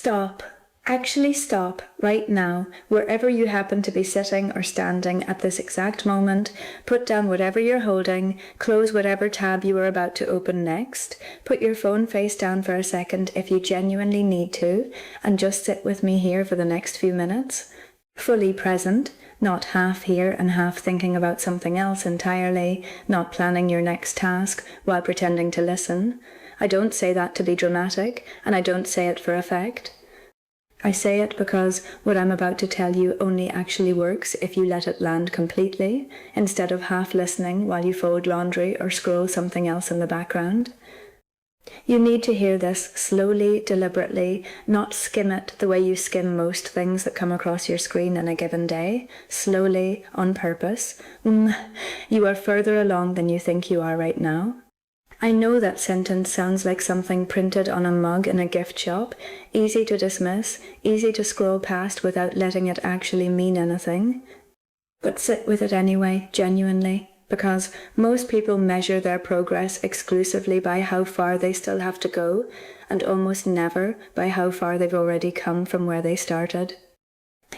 Stop. Actually stop right now, wherever you happen to be sitting or standing at this exact moment. Put down whatever you're holding, close whatever tab you are about to open next, put your phone face down for a second if you genuinely need to, and just sit with me here for the next few minutes. Fully present, not half here and half thinking about something else entirely, not planning your next task while pretending to listen. I don't say that to be dramatic, and I don't say it for effect. I say it because what I'm about to tell you only actually works if you let it land completely, instead of half listening while you fold laundry or scroll something else in the background. You need to hear this slowly, deliberately, not skim it the way you skim most things that come across your screen in a given day, slowly, on purpose. You are further along than you think you are right now. I know that sentence sounds like something printed on a mug in a gift shop, easy to dismiss, easy to scroll past without letting it actually mean anything. But sit with it anyway, genuinely, because most people measure their progress exclusively by how far they still have to go, and almost never by how far they've already come from where they started.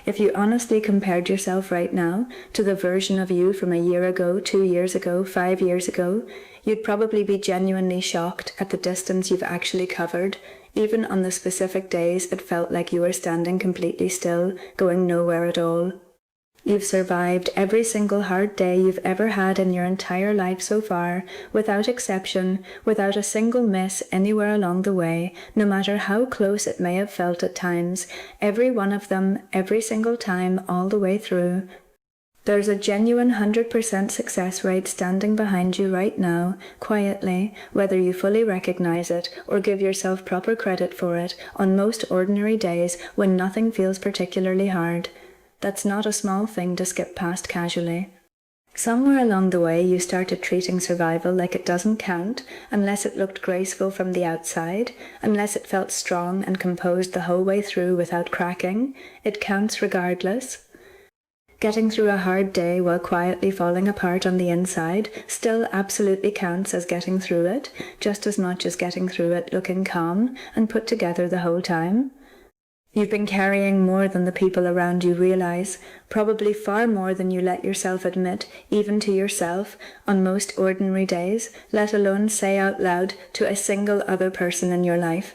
If you honestly compared yourself right now to the version of you from a year ago, 2 years ago, 5 years ago, you'd probably be genuinely shocked at the distance you've actually covered. Even on the specific days it felt like you were standing completely still, going nowhere at all. You've survived every single hard day you've ever had in your entire life so far, without exception, without a single miss anywhere along the way, no matter how close it may have felt at times, every one of them, every single time, all the way through. There's a genuine 100% success rate standing behind you right now, quietly, whether you fully recognize it or give yourself proper credit for it, on most ordinary days when nothing feels particularly hard. That's not a small thing to skip past casually. Somewhere along the way you started treating survival like it doesn't count, unless it looked graceful from the outside, unless it felt strong and composed the whole way through without cracking. It counts regardless. Getting through a hard day while quietly falling apart on the inside still absolutely counts as getting through it, just as much as getting through it looking calm and put together the whole time. You've been carrying more than the people around you realize, probably far more than you let yourself admit, even to yourself, on most ordinary days, let alone say out loud to a single other person in your life.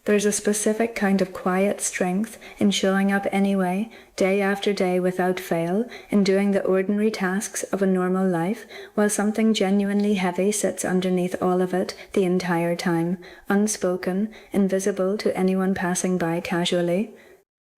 There's a specific kind of quiet strength in showing up anyway, day after day without fail, in doing the ordinary tasks of a normal life, while something genuinely heavy sits underneath all of it the entire time, unspoken, invisible to anyone passing by casually.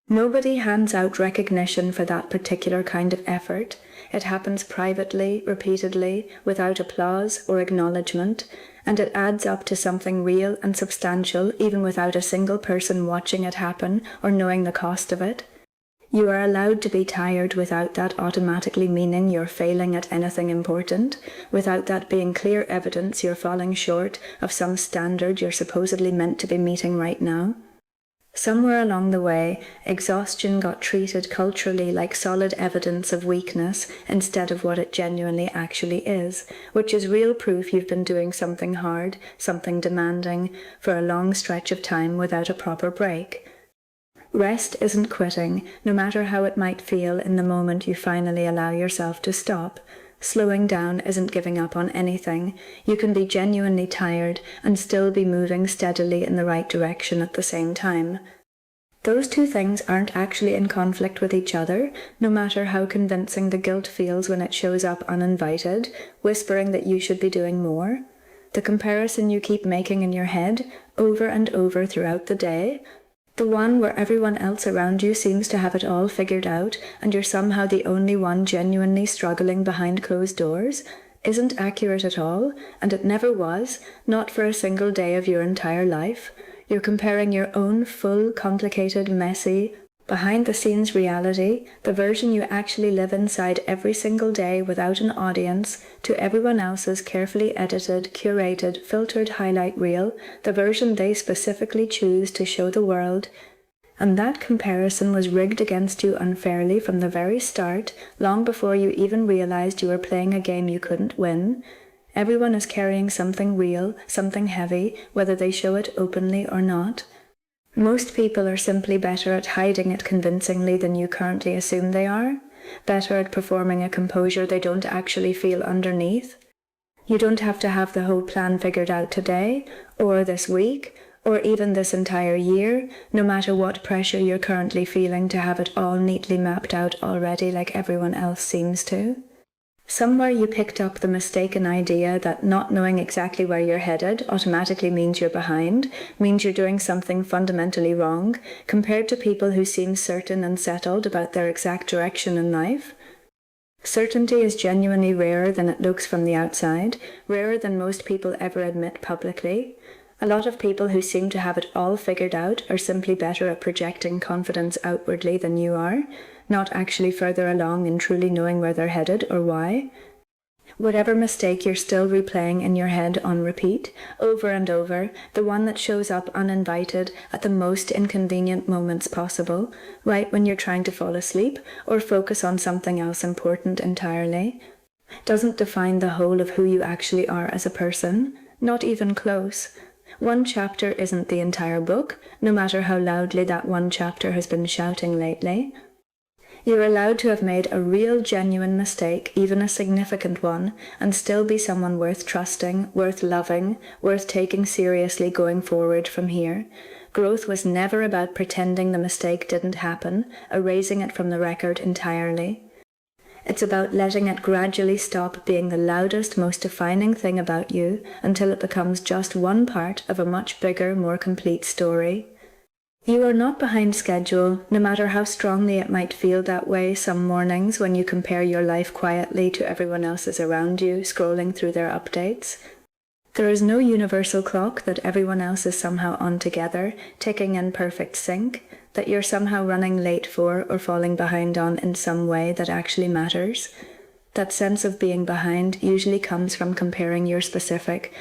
Nobody hands out recognition for that particular kind of effort. It happens privately, repeatedly, without applause or acknowledgement, and it adds up to something real and substantial even without a single person watching it happen or knowing the cost of it. You are allowed to be tired without that automatically meaning you're failing at anything important, without that being clear evidence you're falling short of some standard you're supposedly meant to be meeting right now. Somewhere along the way, exhaustion got treated culturally like solid evidence of weakness instead of what it genuinely actually is, which is real proof you've been doing something hard, something demanding, for a long stretch of time without a proper break. Rest isn't quitting, no matter how it might feel in the moment you finally allow yourself to stop. Slowing down isn't giving up on anything. You can be genuinely tired and still be moving steadily in the right direction at the same time. Those two things aren't actually in conflict with each other, no matter how convincing the guilt feels when it shows up uninvited, whispering that you should be doing more. The comparison you keep making in your head, over and over throughout the day, the one where everyone else around you seems to have it all figured out and you're somehow the only one genuinely struggling behind closed doors, isn't accurate at all, and it never was, not for a single day of your entire life. You're comparing your own full, complicated, messy, behind-the-scenes reality, the version you actually live inside every single day without an audience, to everyone else's carefully edited, curated, filtered highlight reel, the version they specifically choose to show the world. And that comparison was rigged against you unfairly from the very start, long before you even realized you were playing a game you couldn't win. Everyone is carrying something real, something heavy, whether they show it openly or not. Most people are simply better at hiding it convincingly than you currently assume they are, better at performing a composure they don't actually feel underneath. You don't have to have the whole plan figured out today, or this week, or even this entire year, no matter what pressure you're currently feeling to have it all neatly mapped out already like everyone else seems to. Somewhere you picked up the mistaken idea that not knowing exactly where you're headed automatically means you're behind, means you're doing something fundamentally wrong, compared to people who seem certain and settled about their exact direction in life. Certainty is genuinely rarer than it looks from the outside, rarer than most people ever admit publicly. A lot of people who seem to have it all figured out are simply better at projecting confidence outwardly than you are, not actually further along in truly knowing where they're headed or why. Whatever mistake you're still replaying in your head on repeat, over and over, the one that shows up uninvited at the most inconvenient moments possible, right when you're trying to fall asleep or focus on something else important entirely, doesn't define the whole of who you actually are as a person, not even close. One chapter isn't the entire book, no matter how loudly that one chapter has been shouting lately. You're allowed to have made a real, genuine mistake, even a significant one, and still be someone worth trusting, worth loving, worth taking seriously going forward from here. Growth was never about pretending the mistake didn't happen, erasing it from the record entirely. It's about letting it gradually stop being the loudest, most defining thing about you until it becomes just one part of a much bigger, more complete story. You are not behind schedule, no matter how strongly it might feel that way some mornings when you compare your life quietly to everyone else's around you, scrolling through their updates. There is no universal clock that everyone else is somehow on together, ticking in perfect sync, that you're somehow running late for or falling behind on in some way that actually matters. That sense of being behind usually comes from comparing your specific,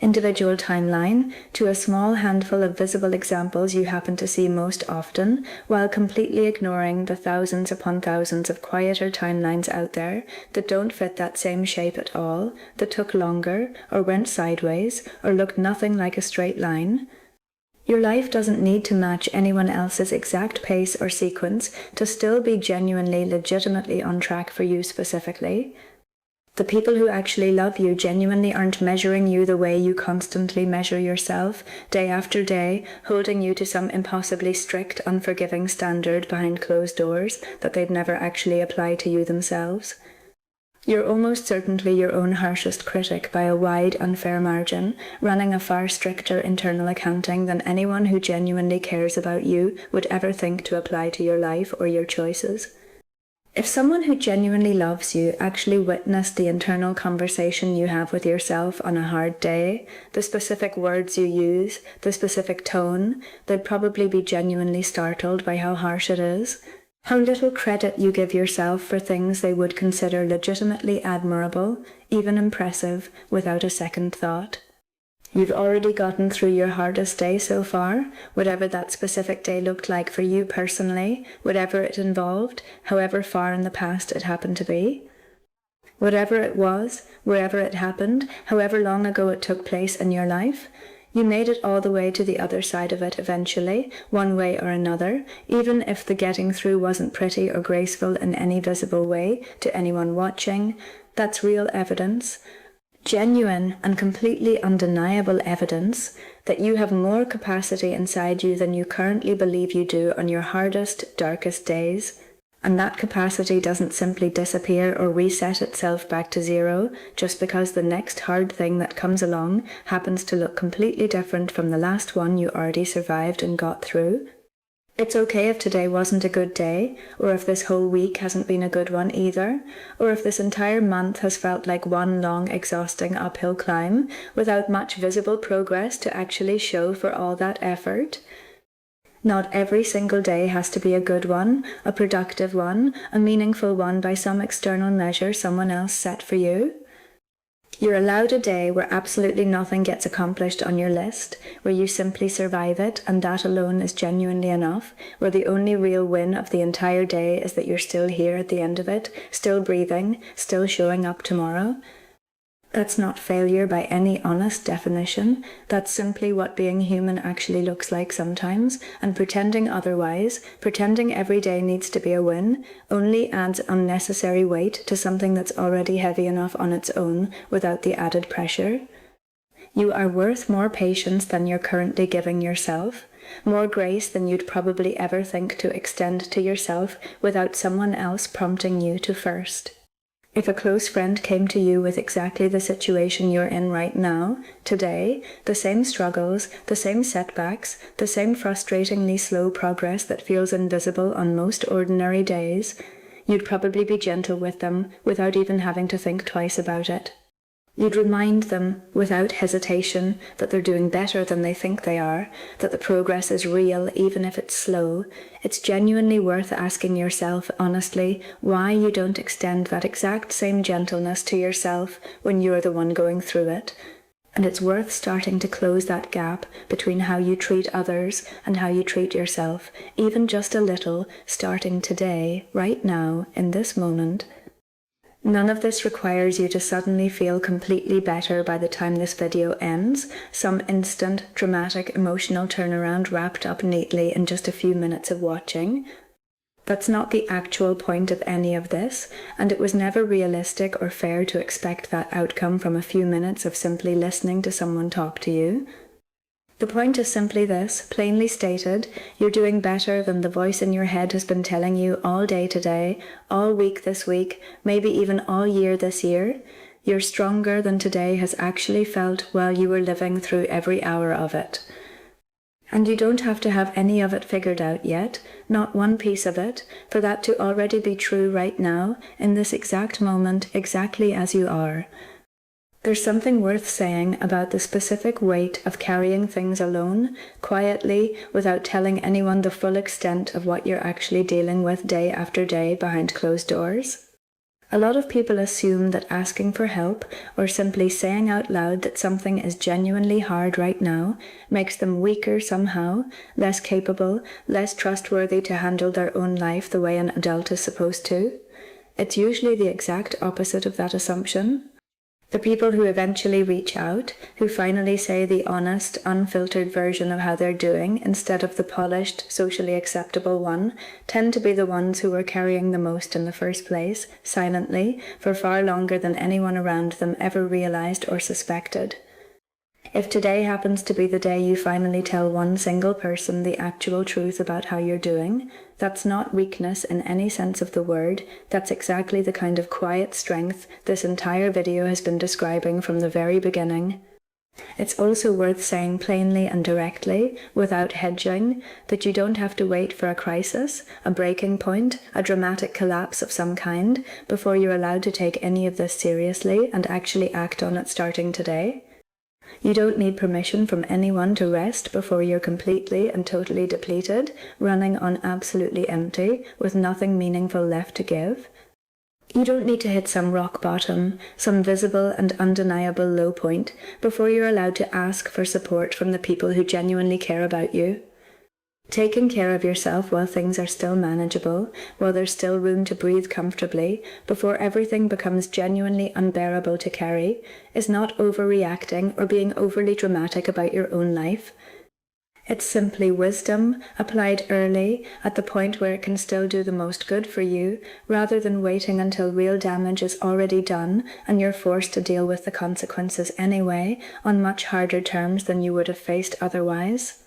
individual timeline to a small handful of visible examples you happen to see most often, while completely ignoring the thousands upon thousands of quieter timelines out there that don't fit that same shape at all, that took longer, or went sideways, or looked nothing like a straight line. Your life doesn't need to match anyone else's exact pace or sequence to still be genuinely, legitimately on track for you specifically. The people who actually love you genuinely aren't measuring you the way you constantly measure yourself, day after day, holding you to some impossibly strict, unforgiving standard behind closed doors that they'd never actually apply to you themselves. You're almost certainly your own harshest critic by a wide, unfair margin, running a far stricter internal accounting than anyone who genuinely cares about you would ever think to apply to your life or your choices. If someone who genuinely loves you actually witnessed the internal conversation you have with yourself on a hard day, the specific words you use, the specific tone, they'd probably be genuinely startled by how harsh it is, how little credit you give yourself for things they would consider legitimately admirable, even impressive, without a second thought. You've already gotten through your hardest day so far, whatever that specific day looked like for you personally, whatever it involved, however far in the past it happened to be. Whatever it was, wherever it happened, however long ago it took place in your life, you made it all the way to the other side of it eventually, one way or another, even if the getting through wasn't pretty or graceful in any visible way to anyone watching. That's real evidence. Genuine and completely undeniable evidence that you have more capacity inside you than you currently believe you do on your hardest, darkest days, and that capacity doesn't simply disappear or reset itself back to zero just because the next hard thing that comes along happens to look completely different from the last one you already survived and got through. It's okay if today wasn't a good day, or if this whole week hasn't been a good one either, or if this entire month has felt like one long, exhausting uphill climb, without much visible progress to actually show for all that effort. Not every single day has to be a good one, a productive one, a meaningful one by some external measure someone else set for you. You're allowed a day where absolutely nothing gets accomplished on your list, where you simply survive it and that alone is genuinely enough, where the only real win of the entire day is that you're still here at the end of it, still breathing, still showing up tomorrow. That's not failure by any honest definition. That's simply what being human actually looks like sometimes, and pretending otherwise, pretending every day needs to be a win, only adds unnecessary weight to something that's already heavy enough on its own without the added pressure. You are worth more patience than you're currently giving yourself, more grace than you'd probably ever think to extend to yourself without someone else prompting you to first. If a close friend came to you with exactly the situation you're in right now, today, the same struggles, the same setbacks, the same frustratingly slow progress that feels invisible on most ordinary days, you'd probably be gentle with them without even having to think twice about it. You'd remind them, without hesitation, that they're doing better than they think they are, that the progress is real even if it's slow. It's genuinely worth asking yourself, honestly, why you don't extend that exact same gentleness to yourself when you're the one going through it. And it's worth starting to close that gap between how you treat others and how you treat yourself, even just a little, starting today, right now, in this moment. None of this requires you to suddenly feel completely better by the time this video ends, some instant, dramatic, emotional turnaround wrapped up neatly in just a few minutes of watching. That's not the actual point of any of this, and it was never realistic or fair to expect that outcome from a few minutes of simply listening to someone talk to you. The point is simply this, plainly stated: you're doing better than the voice in your head has been telling you all day today, all week this week, maybe even all year this year. You're stronger than today has actually felt while you were living through every hour of it. And you don't have to have any of it figured out yet, not one piece of it, for that to already be true right now, in this exact moment, exactly as you are. There's something worth saying about the specific weight of carrying things alone, quietly, without telling anyone the full extent of what you're actually dealing with day after day behind closed doors. A lot of people assume that asking for help, or simply saying out loud that something is genuinely hard right now, makes them weaker somehow, less capable, less trustworthy to handle their own life the way an adult is supposed to. It's usually the exact opposite of that assumption. The people who eventually reach out, who finally say the honest, unfiltered version of how they're doing instead of the polished, socially acceptable one, tend to be the ones who were carrying the most in the first place, silently, for far longer than anyone around them ever realized or suspected. If today happens to be the day you finally tell one single person the actual truth about how you're doing, that's not weakness in any sense of the word. That's exactly the kind of quiet strength this entire video has been describing from the very beginning. It's also worth saying plainly and directly, without hedging, that you don't have to wait for a crisis, a breaking point, a dramatic collapse of some kind, before you're allowed to take any of this seriously and actually act on it starting today. You don't need permission from anyone to rest before you're completely and totally depleted, running on absolutely empty, with nothing meaningful left to give. You don't need to hit some rock bottom, some visible and undeniable low point, before you're allowed to ask for support from the people who genuinely care about you. Taking care of yourself while things are still manageable, while there's still room to breathe comfortably, before everything becomes genuinely unbearable to carry, is not overreacting or being overly dramatic about your own life. It's simply wisdom, applied early, at the point where it can still do the most good for you, rather than waiting until real damage is already done and you're forced to deal with the consequences anyway, on much harder terms than you would have faced otherwise.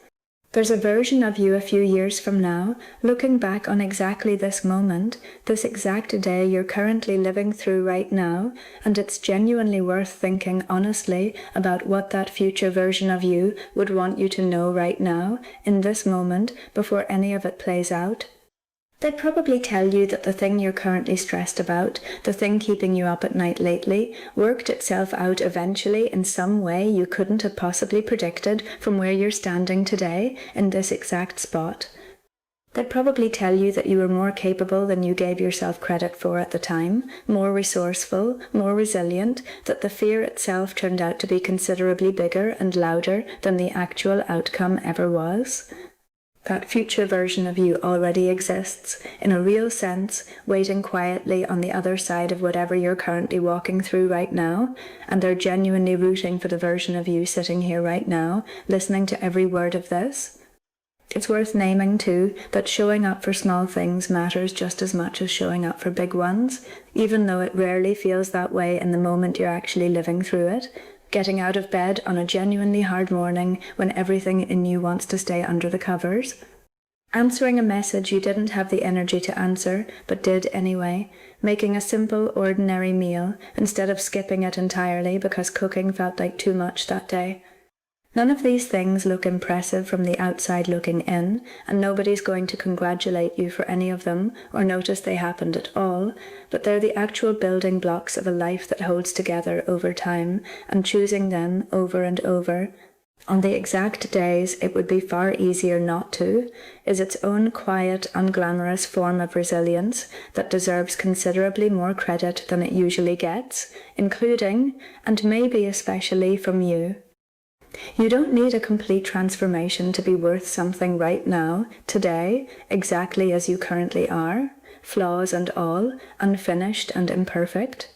There's a version of you a few years from now, looking back on exactly this moment, this exact day you're currently living through right now, and it's genuinely worth thinking honestly about what that future version of you would want you to know right now, in this moment, before any of it plays out. They'd probably tell you that the thing you're currently stressed about, the thing keeping you up at night lately, worked itself out eventually in some way you couldn't have possibly predicted from where you're standing today, in this exact spot. They'd probably tell you that you were more capable than you gave yourself credit for at the time, more resourceful, more resilient, that the fear itself turned out to be considerably bigger and louder than the actual outcome ever was. That future version of you already exists, in a real sense, waiting quietly on the other side of whatever you're currently walking through right now, and they're genuinely rooting for the version of you sitting here right now, listening to every word of this. It's worth naming, too, that showing up for small things matters just as much as showing up for big ones, even though it rarely feels that way in the moment you're actually living through it. Getting out of bed on a genuinely hard morning when everything in you wants to stay under the covers. Answering a message you didn't have the energy to answer, but did anyway. Making a simple, ordinary meal instead of skipping it entirely because cooking felt like too much that day. None of these things look impressive from the outside looking in, and nobody's going to congratulate you for any of them or notice they happened at all, but they're the actual building blocks of a life that holds together over time, and choosing them over and over, on the exact days it would be far easier not to, is its own quiet, unglamorous form of resilience that deserves considerably more credit than it usually gets, including, and maybe especially, from you. You don't need a complete transformation to be worth something right now, today, exactly as you currently are, flaws and all, unfinished and imperfect.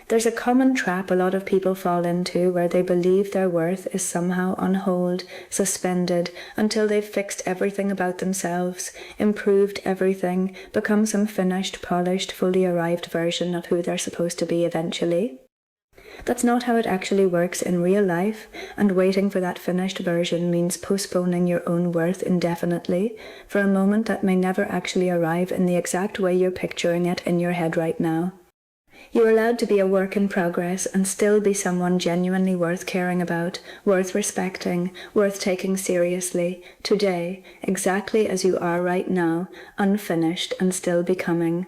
There's a common trap a lot of people fall into where they believe their worth is somehow on hold, suspended, until they've fixed everything about themselves, improved everything, become some finished, polished, fully arrived version of who they're supposed to be eventually. That's not how it actually works in real life, and waiting for that finished version means postponing your own worth indefinitely for a moment that may never actually arrive in the exact way you're picturing it in your head right now. You're allowed to be a work in progress and still be someone genuinely worth caring about, worth respecting, worth taking seriously, today, exactly as you are right now, unfinished and still becoming.